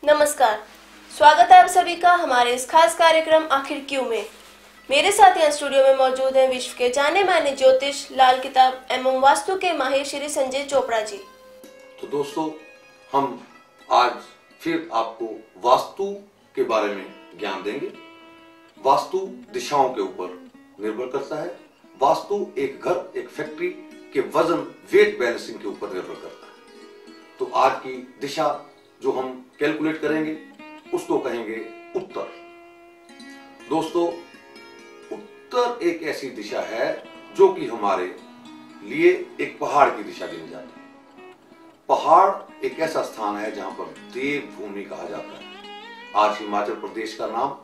नमस्कार, स्वागत है आप सभी का हमारे इस खास कार्यक्रम आखिर क्यों में। मेरे साथ यहाँ स्टूडियो में मौजूद हैं विश्व के जाने माने ज्योतिष, लाल किताब एवं वास्तु के माहिर श्री संजय चोपड़ा जी। तो दोस्तों, हम आज फिर आपको वास्तु के बारे में ज्ञान देंगे। वास्तु दिशाओं के ऊपर निर्भर करता है। वास्तु एक घर, एक फैक्ट्री के वजन, वेट बैलेंसिंग के ऊपर निर्भर करता है। तो आज की दिशा जो हम कैलकुलेट करेंगे उसको कहेंगे उत्तर। दोस्तों, उत्तर एक ऐसी दिशा है जो कि हमारे लिए एक पहाड़ की दिशा गिनी जाती है। पहाड़ एक ऐसा स्थान है जहां पर देवभूमि कहा जाता है। आज हिमाचल प्रदेश का नाम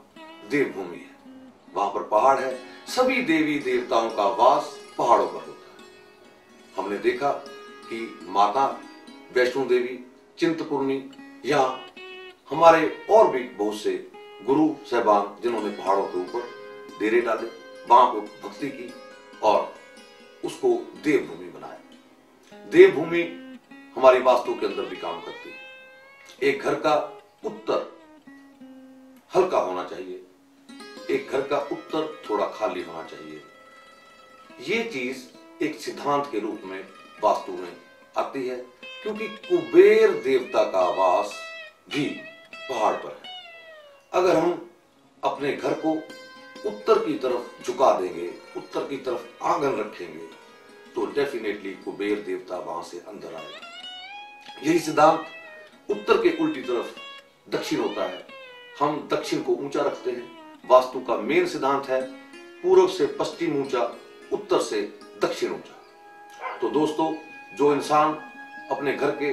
देवभूमि है। वहां पर पहाड़ है। सभी देवी देवताओं का वास पहाड़ों पर होता है। हमने देखा कि माता वैष्णो देवी, चिंतपूर्णी, या हमारे और भी बहुत से गुरु साहबान जिन्होंने पहाड़ों के ऊपर डेरे डाले, वहां को भक्ति की और उसको देवभूमि बनाया। देवभूमि हमारी वास्तु के अंदर भी काम करती है। एक घर का उत्तर हल्का होना चाहिए, एक घर का उत्तर थोड़ा खाली होना चाहिए। ये चीज एक सिद्धांत के रूप में वास्तु में आती है, क्योंकि कुबेर देवता का वास भी पहाड़ पर है। अगर हम अपने घर को उत्तर की तरफ झुका देंगे, उत्तर की तरफ आंगन रखेंगे, तो डेफिनेटली कुबेर देवता वहां से अंदर आएगा। यही सिद्धांत उत्तर के उल्टी तरफ दक्षिण होता है। हम दक्षिण को ऊंचा रखते हैं। वास्तु का मेन सिद्धांत है पूर्व से पश्चिम ऊंचा, उत्तर से दक्षिण ऊंचा। तो दोस्तों, जो इंसान अपने घर के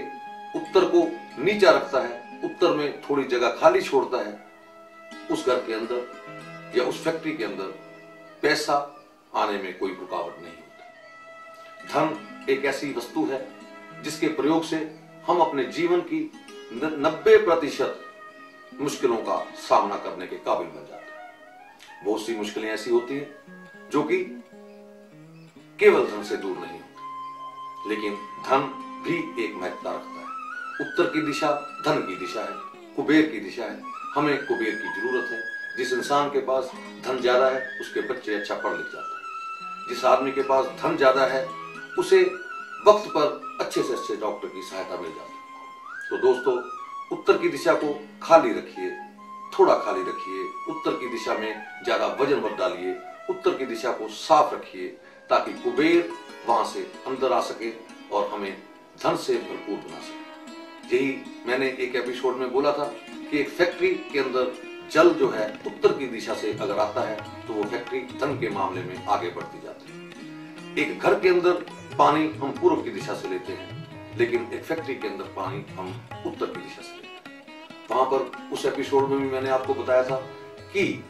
उत्तर को नीचा रखता है, उत्तर में थोड़ी जगह खाली छोड़ता है, उस घर के अंदर या उस फैक्ट्री के अंदर पैसा आने में कोई रुकावट नहीं होती। धन एक ऐसी वस्तु है जिसके प्रयोग से हम अपने जीवन की 90% मुश्किलों का सामना करने के काबिल बन जाते हैं। बहुत सी मुश्किलें ऐसी होती हैं जो कि केवल धन से दूर नहीं होती, लेकिन धन भी एक महत्ता रखता है। उत्तर की दिशा धन की दिशा है, कुबेर की दिशा है। हमें कुबेर की जरूरत है। जिस इंसान के पास धन ज्यादा है उसके बच्चे अच्छा पढ़ लिख जाते हैं। जिस आदमी के पास धन ज्यादा है उसे वक्त पर अच्छे से अच्छे डॉक्टर की सहायता मिल जाती है। तो दोस्तों, उत्तर की दिशा को खाली रखिए, थोड़ा खाली रखिए। उत्तर की दिशा में ज्यादा वजन मत डालिए। उत्तर की दिशा को साफ रखिए ताकि कुबेर वहां से अंदर आ सके और हमें धन से भरपूर बना सके। यही मैंने एक एपिसोड में बोला था कि एक फैक्ट्री के अंदर जल जो है उत्तर की दिशा से अगर आता है तो वो फैक्ट्री धन के मामले में आगे बढ़ती जाती है। एक घर के अंदर पानी हम पूर्व की दिशा से लेते हैं, लेकिन एक फैक्ट्री के अंदर पानी हम उत्तर की दिशा से लेते हैं। वहां पर उस एपिसोड में भी मैंने आपको बताया था कि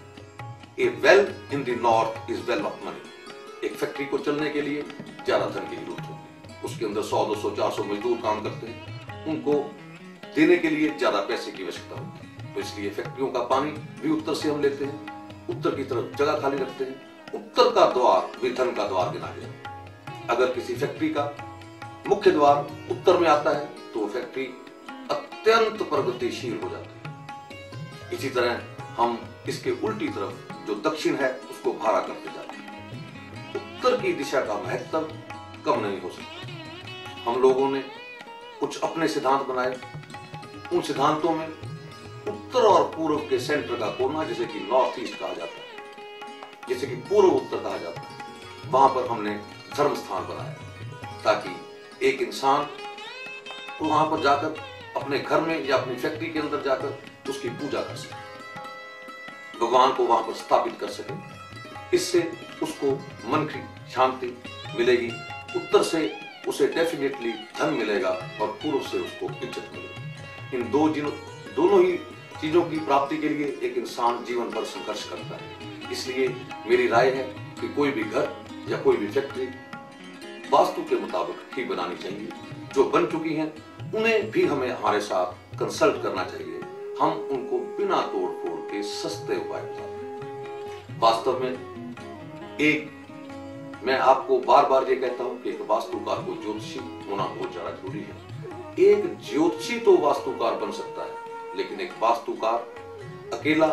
a well in the north is well of money. एक फैक्ट्री को चलने के लिए ज्यादा धन की जरूरत होती है। उसके अंदर 100, 200, 400 मजदूर काम करते हैं। उनको देने के लिए ज्यादा पैसे की आवश्यकता होती है। तो इसलिए फैक्ट्रियों का पानी भी उत्तर से हम लेते हैं, उत्तर की तरफ जगह खाली रखते हैं। उत्तर का द्वार भी धन का द्वार गिना गया। अगर किसी फैक्ट्री का मुख्य द्वार उत्तर में आता है तो वो फैक्ट्री अत्यंत प्रगतिशील हो जाती है। इसी तरह हम इसके उल्टी तरफ जो दक्षिण है उसको भाड़ा करते जाते हैं। उत्तर की दिशा का महत्व कम नहीं हो सकता। हम लोगों ने कुछ अपने सिद्धांत बनाए। उन सिद्धांतों में उत्तर और पूर्व के सेंटर का कोना, जैसे कि नॉर्थ ईस्ट कहा जाता है, जैसे कि पूर्व उत्तर कहा जाता है, वहां पर हमने धर्म स्थान बनाया ताकि एक इंसान वहां पर जाकर अपने घर में या अपनी फैक्ट्री के अंदर जाकर उसकी पूजा कर सके, भगवान को वहां पर स्थापित कर सके। इससे उसको मन की शांति मिलेगी। उत्तर से उसे डेफिनेटली धन मिलेगा और पूर्व से उसको इज्जत मिलेगी। इन दोनों ही चीजों की प्राप्ति के लिए एक इंसान जीवन भर संघर्ष करता है। इसलिए मेरी राय है कि कोई भी घर या कोई भी फैक्ट्री वास्तु के मुताबिक ही बनानी चाहिए। जो बन चुकी हैं उन्हें भी हमें हमारे साथ कंसल्ट करना चाहिए। हम उनको बिना तोड़ फोड़ के सस्ते उपाय बताते हैं। वास्तव में मैं आपको बार बार ये कहता हूं कि एक वास्तुकार को ज्योतिषी होना बहुत ज्यादा जरूरी है। एक ज्योतिषी तो वास्तुकार बन सकता है, लेकिन एक वास्तुकार अकेला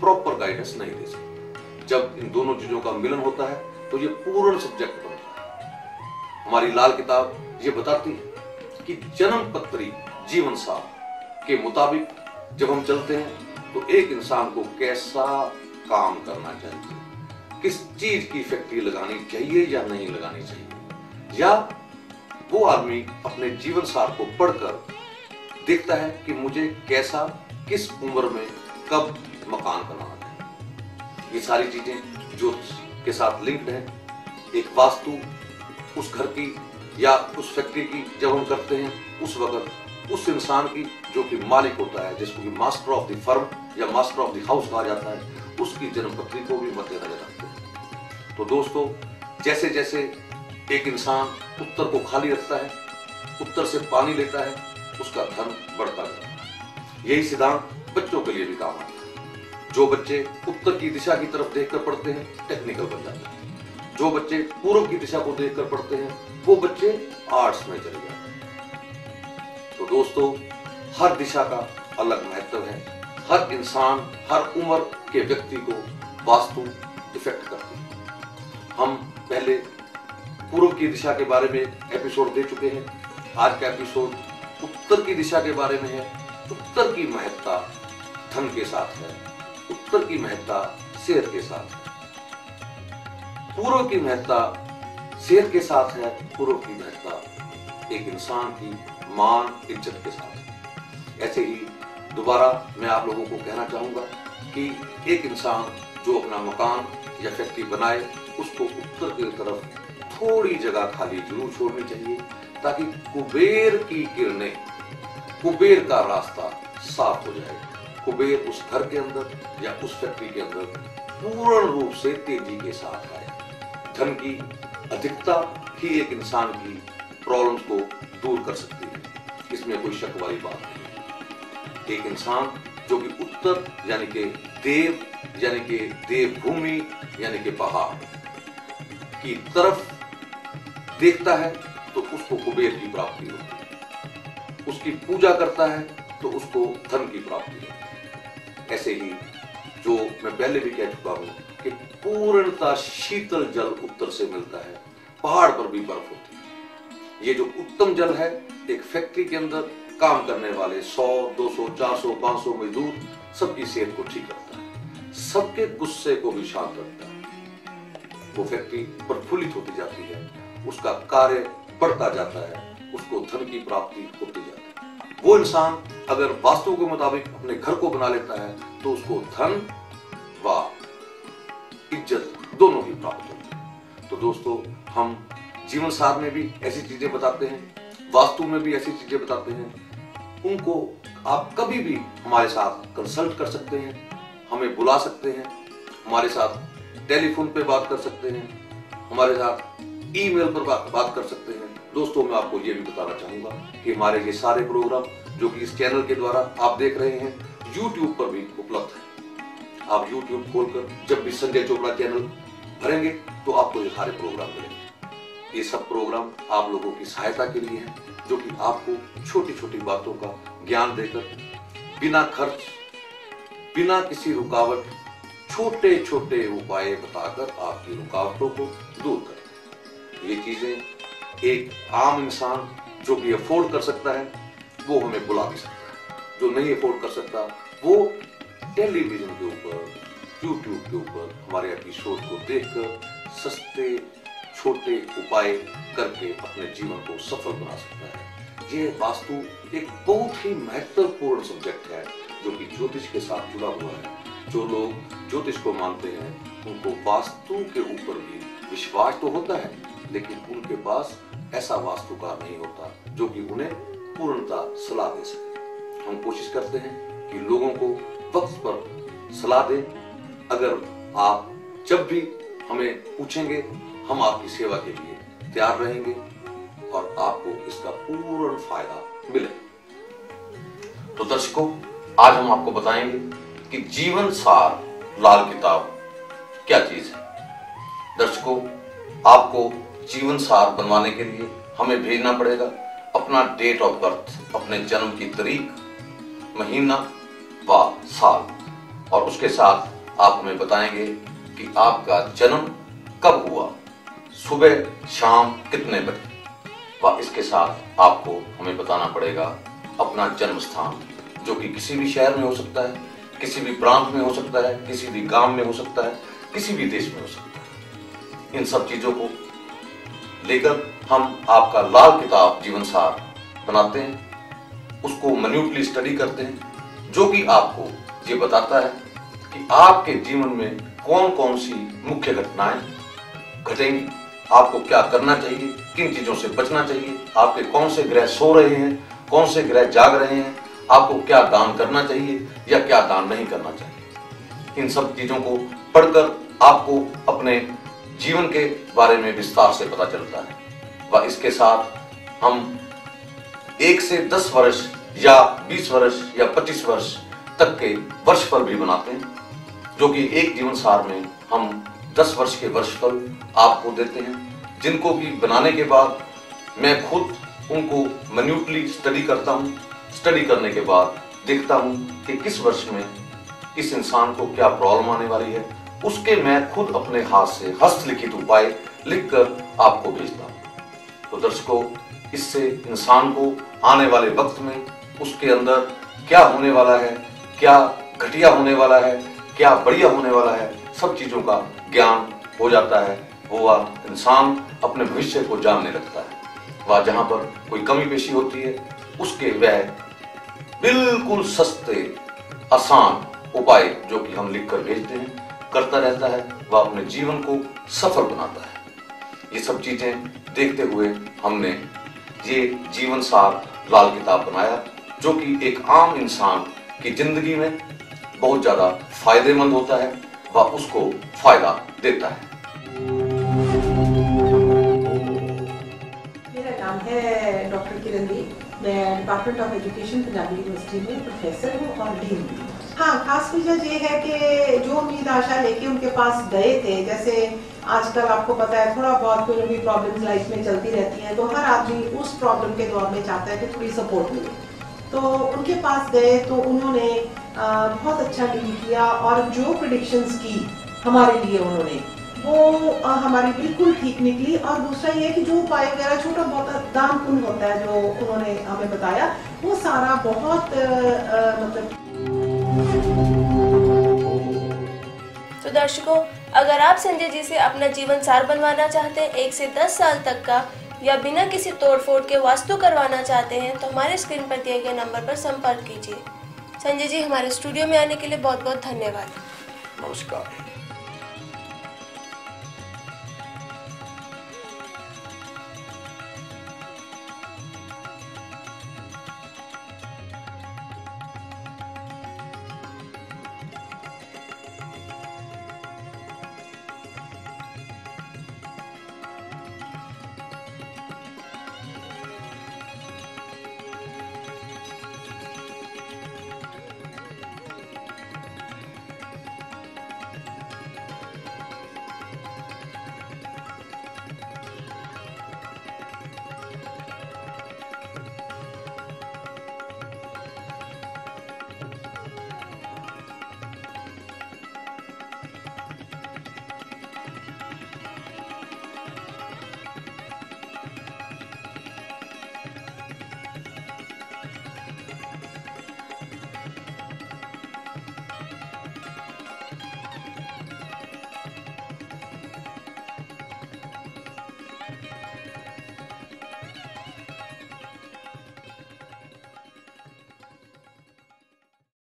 प्रॉपर गाइडेंस नहीं दे सकता। जब इन दोनों चीजों का मिलन होता है तो ये पूर्ण सब्जेक्ट बनता है। हमारी लाल किताब ये बताती है कि जन्म पत्री जीवन साथ के मुताबिक जब हम चलते हैं तो एक इंसान को कैसा काम करना चाहिए, किस चीज की फैक्ट्री लगानी चाहिए या नहीं लगानी चाहिए, या वो आदमी अपने जीवन सार को पढ़कर देखता है कि मुझे कैसा किस उम्र में कब मकान बनाना चाहिए। ये सारी चीजें ज्योतिष के साथ लिंक्ड हैं। एक वास्तु उस घर की या उस फैक्ट्री की जब हम करते हैं, उस वक्त उस इंसान की जो कि मालिक होता है, जिसको कि मास्टर ऑफ द फर्म या मास्टर ऑफ द हाउस कहा जाता है, उसकी जन्म पत्री को भी मद्देनजर रखते हैं। तो दोस्तों, जैसे जैसे एक इंसान उत्तर को खाली रखता है, उत्तर से पानी लेता है, उसका धन बढ़ता जाता है। यही सिद्धांत बच्चों के लिए भी काम आता है। जो बच्चे उत्तर की दिशा की तरफ देखकर पढ़ते हैं, टेक्निकल बन जाते हैं। जो बच्चे पूर्व की दिशा को देखकर पढ़ते हैं, वो बच्चे आर्ट्स में चले जाते हैं। तो दोस्तों, हर दिशा का अलग महत्व है। हर इंसान, हर उम्र के व्यक्ति को वास्तु इफेक्ट करती है। हम पहले पूर्व की दिशा के बारे में एपिसोड दे चुके हैं। आज का एपिसोड उत्तर की दिशा के बारे में है। उत्तर की महत्ता धन के साथ है, उत्तर की महत्ता सेहत के साथ है। पूर्व की महत्ता सेहत के साथ है, पूर्व की महत्ता एक इंसान की मान इज्जत के साथ है। ऐसे ही दोबारा मैं आप लोगों को कहना चाहूंगा कि एक इंसान जो अपना मकान या फैक्ट्री बनाए, उसको उत्तर की तरफ थोड़ी जगह खाली जरूर छोड़नी चाहिए, ताकि कुबेर की किरणें, कुबेर का रास्ता साफ हो जाए। कुबेर उस घर के अंदर या उस फैक्ट्री के अंदर पूर्ण रूप से तेजी के साथ आए। धन की अधिकता ही एक इंसान की प्रॉब्लम्स को दूर कर सकती है, इसमें कोई शक वाली बात नहीं। एक इंसान जो कि उत्तर यानी कि देव यानी कि देवभूमि यानी कि पहाड़ की तरफ देखता है तो उसको कुबेर की प्राप्ति होती है। उसकी पूजा करता है तो उसको धन की प्राप्ति होती है। ऐसे ही जो मैं पहले भी कह चुका हूं कि पूर्णतः शीतल जल उत्तर से मिलता है। पहाड़ पर भी बर्फ होती है। ये जो उत्तम जल है, एक फैक्ट्री के अंदर काम करने वाले 100, 200, 400, 500 मजदूर सबकी सेहत को ठीक रखता है, सबके गुस्से को भी शांत रखता है। वो फैक्ट्री प्रफुल्लित होती जाती है, उसका कार्य बढ़ता जाता है, उसको धन की प्राप्ति होती जाती है। वो इंसान अगर वास्तु के मुताबिक अपने घर को बना लेता है तो उसको धन व इज्जत दोनों ही प्राप्त होती है। तो दोस्तों, हम जीवन सार में भी ऐसी चीजें बताते हैं, वास्तु में भी ऐसी चीजें बताते हैं। उनको आप कभी भी हमारे साथ कंसल्ट कर सकते हैं, हमें बुला सकते हैं, हमारे साथ टेलीफोन पे बात कर सकते हैं, हमारे साथ ईमेल पर बात कर सकते हैं। दोस्तों, मैं आपको ये भी बताना चाहूंगा कि हमारे ये सारे प्रोग्राम जो कि इस चैनल के द्वारा आप देख रहे हैं, YouTube पर भी उपलब्ध है। आप YouTube खोलकर जब भी संजय चोपड़ा चैनल भरेंगे तो आपको ये सारे प्रोग्राम मिलेंगे। ये सब प्रोग्राम आप लोगों की सहायता के लिए है, जो कि आपको छोटी छोटी बातों का ज्ञान देकर बिना खर्च, बिना किसी रुकावट, छोटे छोटे उपाय बताकर आपकी रुकावटों को दूर करें। ये चीजें एक आम इंसान जो कि अफोर्ड कर सकता है वो हमें बुला भी सकता है। जो नहीं अफोर्ड कर सकता वो टेलीविजन के ऊपर, YouTube के ऊपर हमारे एपिसोड को देखकर सस्ते छोटे उपाय करके अपने जीवन को सफल बना सकता है। ये वास्तु एक बहुत ही महत्वपूर्ण सब्जेक्ट है जो कि ज्योतिष के साथ जुड़ा हुआ है। जो लोग ज्योतिष को मानते हैं उनको वास्तु के ऊपर भी विश्वास तो होता है, लेकिन उनके पास ऐसा वास्तुकार नहीं होता जो कि उन्हें पूर्णता सलाह दे सके। हम कोशिश करते हैं कि लोगों को वक्त पर सलाह दें। अगर आप जब भी हमें पूछेंगे, हम आपकी सेवा के लिए तैयार रहेंगे और आपको इसका पूर्ण फायदा मिले। तो दर्शकों, आज हम आपको बताएंगे कि जीवन सार लाल किताब क्या चीज है। दर्शकों, आपको जीवन सार बनवाने के लिए हमें भेजना पड़ेगा अपना डेट ऑफ बर्थ, अपने जन्म की तारीख, महीना व साल, और उसके साथ आप हमें बताएंगे कि आपका जन्म कब हुआ, सुबह शाम कितने बजे, व इसके साथ आपको हमें बताना पड़ेगा अपना जन्म स्थान, जो कि किसी भी शहर में हो सकता है, किसी भी प्रांत में हो सकता है, किसी भी गांव में हो सकता है, किसी भी देश में हो सकता है। इन सब चीजों को लेकर हम आपका लाल किताब जीवन सार बनाते हैं, उसको मिन्यूटली स्टडी करते हैं, जो कि आपको ये बताता है कि आपके जीवन में कौन कौन सी मुख्य घटनाएं घटेंगी, आपको क्या करना चाहिए, किन चीजों से बचना चाहिए, आपके कौन से ग्रह सो रहे हैं, कौन से ग्रह जाग रहे हैं, आपको क्या दान करना चाहिए या क्या दान नहीं करना चाहिए। इन सब चीजों को पढ़कर आपको अपने जीवन के बारे में विस्तार से पता चलता है। व इसके साथ हम 1 से 10 वर्ष या 20 वर्ष या 25 वर्ष तक के वर्षफल भी बनाते हैं, जो कि एक जीवन सार में हम 10 वर्ष के वर्षफल आपको देते हैं, जिनको कि बनाने के बाद मैं खुद उनको मिन्यूटली स्टडी करता हूं। स्टडी करने के बाद देखता हूं कि किस वर्ष में इस इंसान को क्या प्रॉब्लम आने वाली है, उसके मैं खुद अपने हाथ से हस्तलिखित उपाय लिखकर आपको भेजता हूं। तो दर्शकों, इससे इंसान को आने वाले वक्त में उसके अंदर क्या होने वाला है, क्या घटिया होने वाला है, क्या बढ़िया होने वाला है, सब चीजों का ज्ञान हो जाता है। वह इंसान अपने भविष्य को जानने लगता है। वह जहां पर कोई कमी पेशी होती है, उसके वह बिल्कुल सस्ते आसान उपाय जो कि हम लिखकर भेजते हैं करता रहता है। वह अपने जीवन को सफल बनाता है। ये सब चीजें देखते हुए हमने ये जीवन सार लाल किताब बनाया, जो कि एक आम इंसान की जिंदगी में बहुत ज्यादा फायदेमंद होता है व उसको फायदा देता है। मेरा नाम है डॉक्टर किरण दी। मैं department of education Punjabi university में प्रोफेसर हूँ और डीन हूँ। हाँ, खास वजह ये है कि जो उम्मीद आशा लेके उनके पास गए थे, जैसे आजकल आपको पता है थोड़ा बहुत कोई भी प्रॉब्लम्स लाइफ में चलती रहती हैं, तो हर आदमी उस प्रॉब्लम के दौर में चाहता है कि थोड़ी सपोर्ट मिले। तो उनके पास गए तो उन्होंने बहुत अच्छा डील किया और जो प्रेडिक्शंस की हमारे लिए उन्होंने, वो हमारी बिल्कुल ठीक निकली। और दूसरा ये है कि जो उपाय वगैरह छोटा बहुत दान पुण्य होता है जो उन्होंने हमें बताया, वो सारा बहुत मतलब। तो दर्शकों, अगर आप संजय जी से अपना जीवन सार बनवाना चाहते हैं, 1 से 10 साल तक का, या बिना किसी तोड़फोड़ के वास्तु करवाना चाहते हैं, तो हमारे स्क्रीन पर दिए गए नंबर पर संपर्क कीजिए। संजय जी, हमारे स्टूडियो में आने के लिए बहुत बहुत धन्यवाद। नमस्कार।